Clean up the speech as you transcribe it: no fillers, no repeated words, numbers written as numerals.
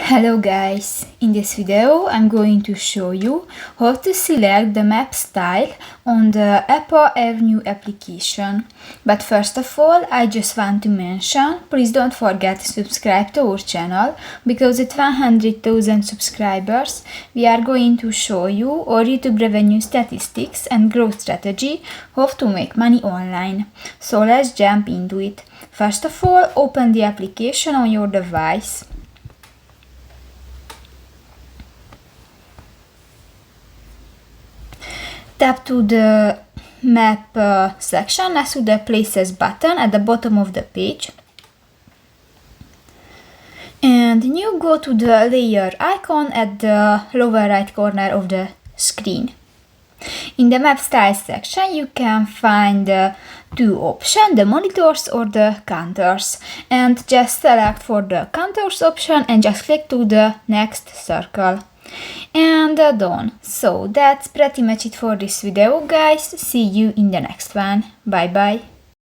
Hello guys, in this video I'm going to show you how to select the map style on the EPA AirNow application. But first of all, I just want to mention, please don't forget to subscribe to our channel, because at 100,000 subscribers we are going to show you our YouTube revenue statistics and growth strategy, how to make money online. So let's jump into it. First of all, open the application on your device. Tap to the map section next to the places button at the bottom of the page. And you go to the layer icon at the lower right corner of the screen. In the map style section you can find two options, the monitors or the counters. And just select for the counters option and just click to the next circle. And done. So that's pretty much it for this video, guys. See you in the next one. Bye bye.